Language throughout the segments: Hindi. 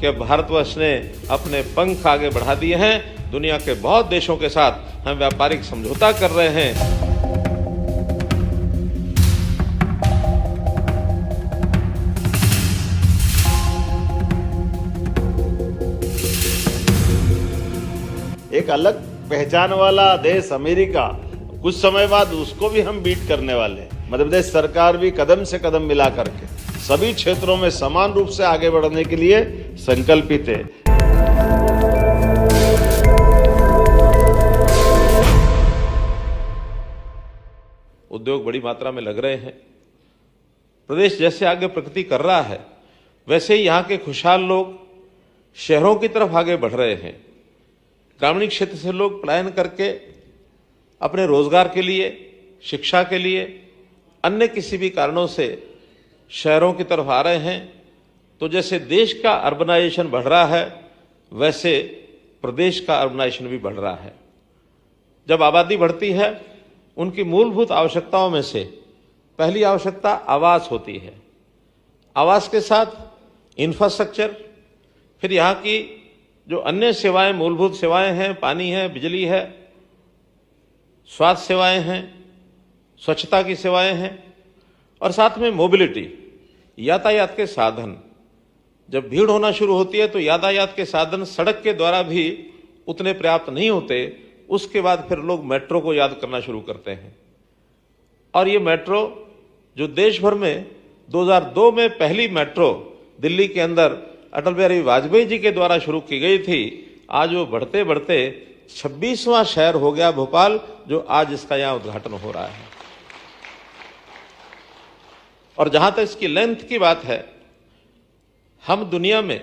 कि भारतवर्ष ने अपने पंख आगे बढ़ा दिए हैं। दुनिया के बहुत देशों के साथ हम व्यापारिक समझौता कर रहे हैं। एक अलग पहचान वाला देश अमेरिका, कुछ समय बाद उसको भी हम बीट करने वाले हैं। मध्य प्रदेश सरकार भी कदम से कदम मिला करके सभी क्षेत्रों में समान रूप से आगे बढ़ने के लिए संकल्पित है। उद्योग बड़ी मात्रा में लग रहे हैं। प्रदेश जैसे आगे प्रगति कर रहा है, वैसे ही यहाँ के खुशहाल लोग शहरों की तरफ आगे बढ़ रहे हैं। ग्रामीण क्षेत्र से लोग पलायन करके अपने रोजगार के लिए, शिक्षा के लिए, अन्य किसी भी कारणों से शहरों की तरफ आ रहे हैं। तो जैसे देश का अर्बनाइजेशन बढ़ रहा है, वैसे प्रदेश का अर्बनाइजेशन भी बढ़ रहा है। जब आबादी बढ़ती है, उनकी मूलभूत आवश्यकताओं में से पहली आवश्यकता आवास होती है। आवास के साथ इंफ्रास्ट्रक्चर, फिर यहाँ की जो अन्य सेवाएं, मूलभूत सेवाएं हैं, पानी है, बिजली है, स्वास्थ्य सेवाएं हैं, स्वच्छता की सेवाएं हैं, और साथ में मोबिलिटी, यातायात के साधन। जब भीड़ होना शुरू होती है तो यातायात के साधन सड़क के द्वारा भी उतने पर्याप्त नहीं होते। उसके बाद फिर लोग मेट्रो को याद करना शुरू करते हैं। और ये मेट्रो जो देश भर में 2002 में पहली मेट्रो दिल्ली के अंदर अटल बिहारी वाजपेयी जी के द्वारा शुरू की गई थी, आज वो बढ़ते बढ़ते 26वां शहर हो गया भोपाल, जो आज इसका यहां उद्घाटन हो रहा है। और जहां तक इसकी लेंथ की बात है, हम दुनिया में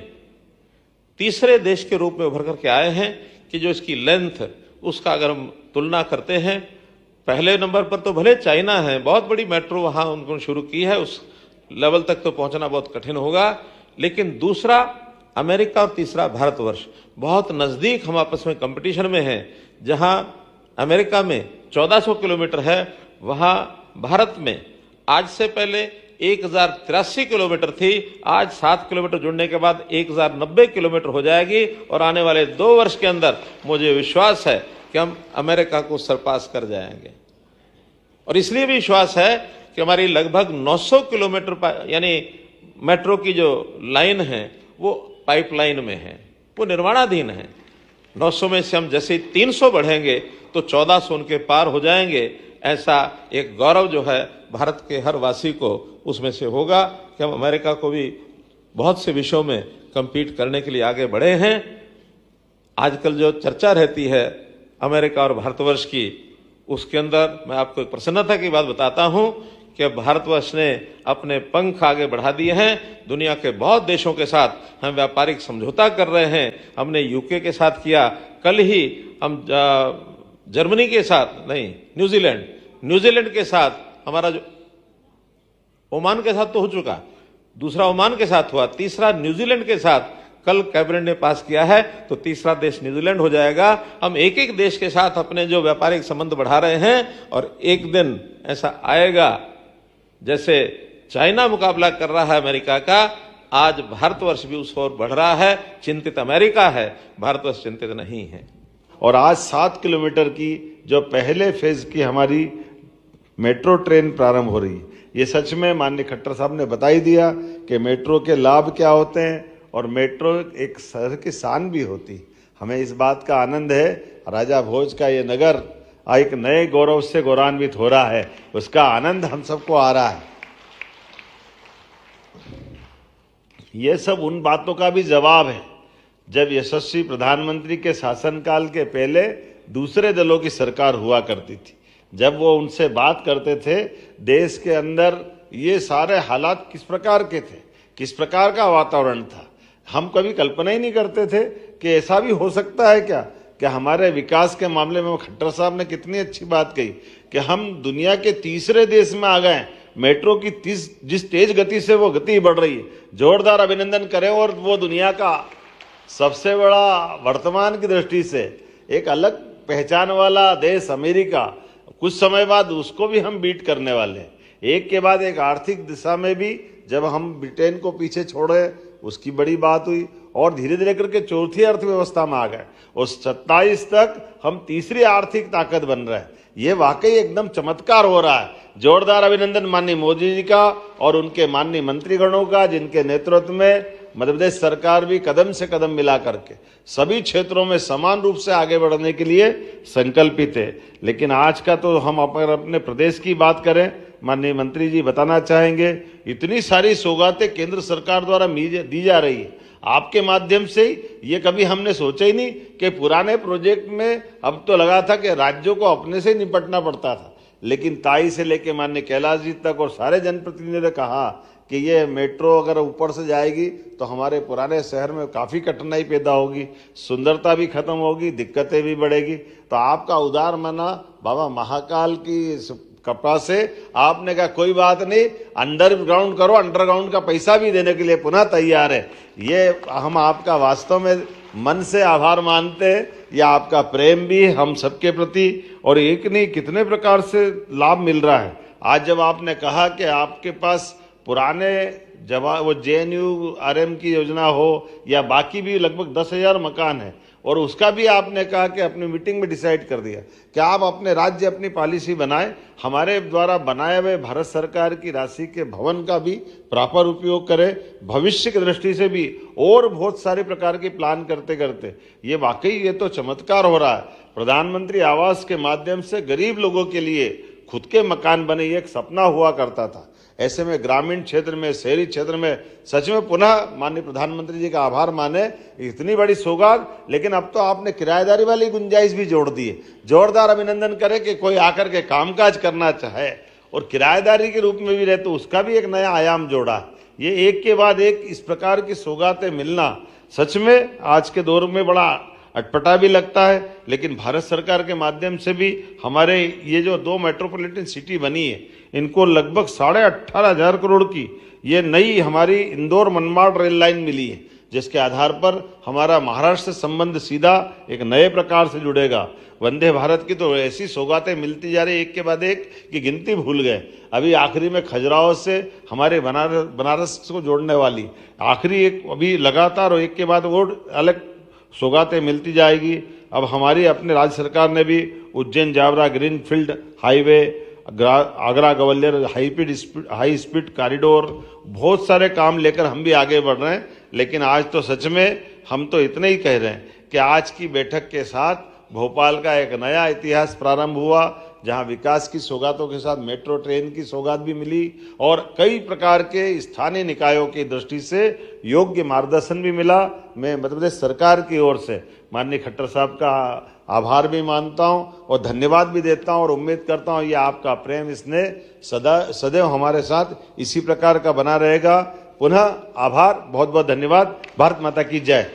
तीसरे देश के रूप में उभर करके आए हैं कि जो इसकी लेंथ, उसका अगर हम तुलना करते हैं, पहले नंबर पर तो भले चाइना है, बहुत बड़ी मेट्रो वहां उन्होंने शुरू की है, उस लेवल तक तो पहुंचना बहुत कठिन होगा। लेकिन दूसरा अमेरिका और तीसरा भारतवर्ष, बहुत नजदीक हम आपस में कंपटीशन में हैं। जहां अमेरिका में 1400 किलोमीटर है, वहां भारत में आज से पहले 1083 किलोमीटर थी, आज 7 किलोमीटर जुड़ने के बाद 1090 किलोमीटर हो जाएगी। और आने वाले 2 वर्ष के अंदर मुझे विश्वास है कि हम अमेरिका को सरपास कर जाएंगे। और इसलिए भी विश्वास है कि हमारी लगभग 900 किलोमीटर यानी मेट्रो की जो लाइन है वो पाइपलाइन में है, वो निर्माणाधीन है। 900 में से हम जैसे 300 बढ़ेंगे तो 1400 उनके पार हो जाएंगे। ऐसा एक गौरव जो है भारत के हर वासी को उसमें से होगा कि हम अमेरिका को भी बहुत से विषयों में compete करने के लिए आगे बढ़े हैं। आजकल जो चर्चा रहती है अमेरिका और भारतवर्ष की, उसके अंदर मैं आपको एक प्रसन्नता की बात बताता हूं कि भारतवर्ष ने अपने पंख आगे बढ़ा दिए हैं। दुनिया के बहुत देशों के साथ हम व्यापारिक समझौता कर रहे हैं। हमने यूके के साथ किया, कल ही हम जर्मनी के साथ, नहीं, न्यूजीलैंड के साथ, हमारा जो ओमान के साथ तो हो चुका, दूसरा ओमान के साथ हुआ, तीसरा न्यूजीलैंड के साथ कल कैबिनेट ने पास किया है, तो तीसरा देश न्यूजीलैंड हो जाएगा। हम एक एक देश के साथ अपने जो व्यापारिक संबंध बढ़ा रहे हैं, और एक दिन ऐसा आएगा जैसे चाइना मुकाबला कर रहा है अमेरिका का, आज भारतवर्ष भी उस ओर बढ़ रहा है। चिंतित अमेरिका है, भारतवर्ष चिंतित नहीं है। और आज 7 किलोमीटर की जो पहले फेज की हमारी मेट्रो ट्रेन प्रारंभ हो रही है, ये सच में माननीय खट्टर साहब ने बता ही दिया कि मेट्रो के लाभ क्या होते हैं, और मेट्रो एक शहर की शान भी होती। हमें इस बात का आनंद है, राजा भोज का ये नगर एक नए गौरव से गौरवान्वित हो रहा है, उसका आनंद हम सबको आ रहा है। ये सब उन बातों का भी जवाब है जब यशस्वी प्रधानमंत्री के शासनकाल के पहले दूसरे दलों की सरकार हुआ करती थी। जब वो उनसे बात करते थे, देश के अंदर ये सारे हालात किस प्रकार के थे, किस प्रकार का वातावरण था, हम कभी कल्पना ही नहीं करते थे कि ऐसा भी हो सकता है क्या। कि हमारे विकास के मामले में खट्टर साहब ने कितनी अच्छी बात कही कि हम दुनिया के तीसरे देश में आ गए। मेट्रो की जिस तेज गति से वो गति बढ़ रही है, जोरदार अभिनंदन करें। और वो दुनिया का सबसे बड़ा वर्तमान की दृष्टि से एक अलग पहचान वाला देश अमेरिका, कुछ समय बाद उसको भी हम बीट करने वाले हैं। एक के बाद एक आर्थिक दिशा में भी जब हम ब्रिटेन को पीछे छोड़े, उसकी बड़ी बात हुई। और धीरे धीरे करके चौथी अर्थव्यवस्था में आ गए। उस 27 तक हम तीसरी आर्थिक ताकत बन रहे हैं। ये वाकई एकदम चमत्कार हो रहा है। जोरदार अभिनंदन माननीय मोदी जी का और उनके माननीय मंत्रीगणों का, जिनके नेतृत्व में मध्य प्रदेश सरकार भी कदम से कदम मिला करके सभी क्षेत्रों में समान रूप से आगे बढ़ने के लिए संकल्पित है। लेकिन आज का तो हम अगर अपने प्रदेश की बात करें, माननीय मंत्री जी बताना चाहेंगे, इतनी सारी सौगातें केंद्र सरकार द्वारा दी जा रही है आपके माध्यम से। ये कभी हमने सोचा ही नहीं कि पुराने प्रोजेक्ट में अब तो लगा था कि राज्यों को अपने से निपटना पड़ता था, लेकिन ताई से लेके माननीय कैलाश जी तक और सारे जनप्रतिनिधियों ने कहा कि ये मेट्रो अगर ऊपर से जाएगी तो हमारे पुराने शहर में काफ़ी कठिनाई पैदा होगी, सुंदरता भी खत्म होगी, दिक्कतें भी बढ़ेगी। तो आपका उदार मना बाबा महाकाल की कृपा से आपने कहा कोई बात नहीं, अंडरग्राउंड करो, अंडरग्राउंड का पैसा भी देने के लिए पुनः तैयार है। ये हम आपका वास्तव में मन से आभार मानते हैं। ये आपका प्रेम भी हम सबके प्रति, और एक नहीं कितने प्रकार से लाभ मिल रहा है। आज जब आपने कहा कि आपके पास पुराने वो JNURM की योजना हो या बाकी भी लगभग 10,000 मकान है, और उसका भी आपने कहा कि अपनी मीटिंग में डिसाइड कर दिया कि आप अपने राज्य अपनी पॉलिसी बनाएं, हमारे द्वारा बनाए हुए भारत सरकार की राशि के भवन का भी प्रॉपर उपयोग करें, भविष्य की दृष्टि से भी और बहुत सारे प्रकार के प्लान करते करते ये वाकई ये तो चमत्कार हो रहा है। प्रधानमंत्री आवास के माध्यम से गरीब लोगों के लिए खुद के मकान बने, ये एक सपना हुआ करता था। ऐसे में ग्रामीण क्षेत्र में, शहरी क्षेत्र में सच में पुनः माननीय प्रधानमंत्री जी का आभार माने, इतनी बड़ी सौगात। लेकिन अब तो आपने किराएदारी वाली गुंजाइश भी जोड़ दी है। जोरदार अभिनंदन करें कि कोई आकर के कामकाज करना चाहे और किराएदारी के रूप में भी रहे तो उसका भी एक नया आयाम जोड़ा। ये एक के बाद एक इस प्रकार की सौगातें मिलना सच में आज के दौर में बड़ा अटपटा भी लगता है। लेकिन भारत सरकार के माध्यम से भी हमारे ये जो 2 मेट्रोपॉलिटन सिटी बनी है, इनको लगभग 18,500 करोड़ की ये नई हमारी इंदौर मनमाड़ रेल लाइन मिली है, जिसके आधार पर हमारा महाराष्ट्र से संबंध सीधा एक नए प्रकार से जुड़ेगा। वंदे भारत की तो ऐसी सौगातें मिलती जा रही एक के बाद एक कि गिनती भूल गए। अभी आखिरी में खजुराहो से हमारे बनारस को जोड़ने वाली आखिरी एक अभी लगातार एक के बाद वो अलग सौगातें मिलती जाएगी। अब हमारी अपने राज्य सरकार ने भी Ujjain Jaora greenfield highway, Agra Gwalior high speed corridor, बहुत सारे काम लेकर हम भी आगे बढ़ रहे हैं। लेकिन आज तो सच में हम तो इतने ही कह रहे हैं कि आज की बैठक के साथ भोपाल का एक नया इतिहास प्रारंभ हुआ, जहां विकास की सौगातों के साथ मेट्रो ट्रेन की सौगात भी मिली और कई प्रकार के स्थानीय निकायों की दृष्टि से योग्य मार्गदर्शन भी मिला। मैं मध्य प्रदेश सरकार की ओर से माननीय खट्टर साहब का आभार भी मानता हूं और धन्यवाद भी देता हूं और उम्मीद करता हूं ये आपका प्रेम इसने सदैव हमारे साथ इसी प्रकार का बना रहेगा। पुनः आभार, बहुत बहुत धन्यवाद। भारत माता की जय।